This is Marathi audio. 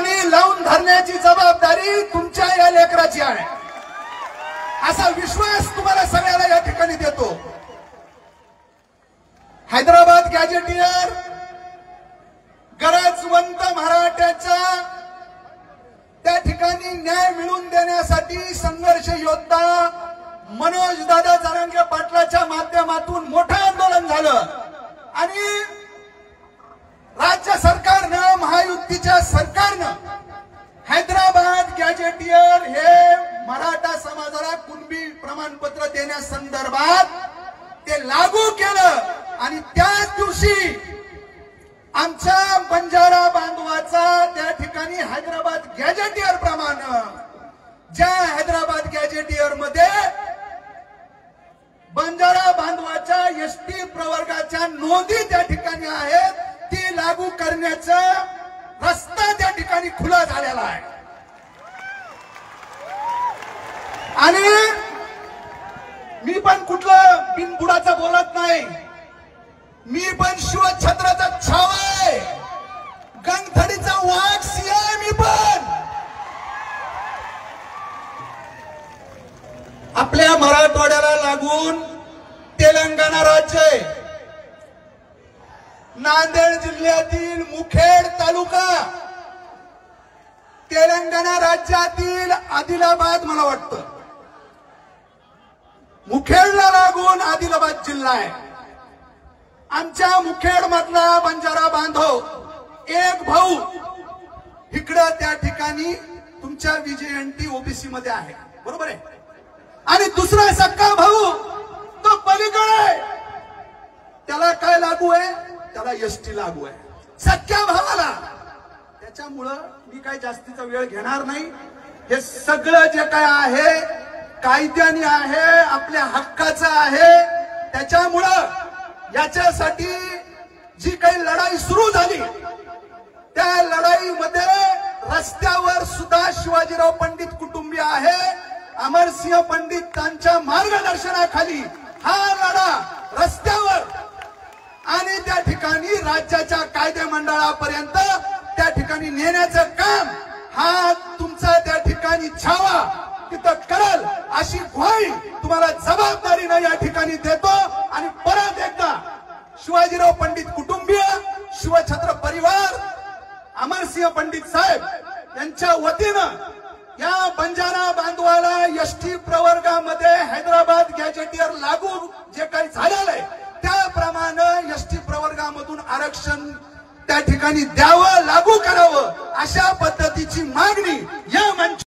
मागणी लावून धरण्याची जबाबदारी तुमच्या या लेकराची आहे, असा विश्वास तुम्हाला सगळ्याला या ठिकाणी देतो। हैदराबाद गॅजेटियर गरजवंत मराठ्याचा त्या ठिकाणी न्याय मिळवून देण्यासाठी संघर्ष योद्धा मनोज दादा जरांगे पाटलाच्या माध्यमातून मोठं आंदोलन झालं आणि राज्य सरकारनं, महायुतीच्या सरकारनं हैदराबाद गॅजेटियर हे मराठा समाजाला कुणबी प्रमाणपत्र देण्यासंदर्भात ते लागू केलं आणि त्याच दिवशी आमच्या बंजारा बांधवाचा त्या ठिकाणी हैदराबाद गॅजेटियर प्रमाणे ज्या हैदराबाद गॅजेटियर मध्ये बंजारा बांधवाच्या एसटी प्रवर्गाच्या नोंदी त्या ठिकाणी आहेत, ती लागू करण्याचा रस्ता त्या ठिकाणी खुला झालेला आहे। आणि मी पण कुठलं बिनबुडाचं बोलत नाही, मी पण शिवछत्राचा छावा आहे, गंगथडीचा वाघ सिंह आहे मी पण। आपल्या मराठवाड्याला लागून तेलंगणा राज्य आहे, नांदेड जिल्ह्यातील मुखेड तालुका, तेलंगणा राज्यातील आदिलाबाद मला वाटतं, मुखेडला लागून आदिलाबाद जिल्हा आहे। आमच्या मुखेड मधला बंजारा बांधव एक भाऊ इकडं त्या ठिकाणी तुमच्या विजयंती ओबीसी मध्ये आहे, बरोबर आहे, आणि दुसरा सक्का भाऊ तो पलीकडे, त्याला काय लागू आहे, त्याला एसटी लागू आहे, सख्या भावाला। त्याच्यामुळं मी काय जास्तीचा वेळ घेणार नाही, हे सगळं जे काय आहे कायद्याने आहे, आपल्या हक्काचं आहे। त्याच्यामुळं याच्यासाठी जी काही लढाई सुरू झाली त्या लढाईमध्ये रस्त्यावर सुद्धा शिवाजीराव पंडित कुटुंबीय आहे, अमरसिंह पंडितांच्या मार्गदर्शनाखाली हा लढा रस्त्यावर आणि त्या ठिकाणी राज्याच्या कायदे मंडळापर्यंत त्या ठिकाणी नेण्याचं काम हा तुमचा त्या ठिकाणी छावा तिथं करल, अशी ग्वाही तुम्हाला जबाबदारीने या ठिकाणी देतो। आणि परत एकदा शिवाजीराव पंडित कुटुंबीय, शिवछत्र परिवार, अमरसिंह पंडित साहेब यांच्या वतीनं या बंजारा बांधवाला एसटी प्रवर्गामध्ये हैदराबाद गॅजेटियर लागू जे काही झालेलं आहे त्याप्रमाणे एसटी प्रवर्गामधून आरक्षण त्या ठिकाणी द्यावं, लागू करावं, अशा पद्धतीची मागणी या मंच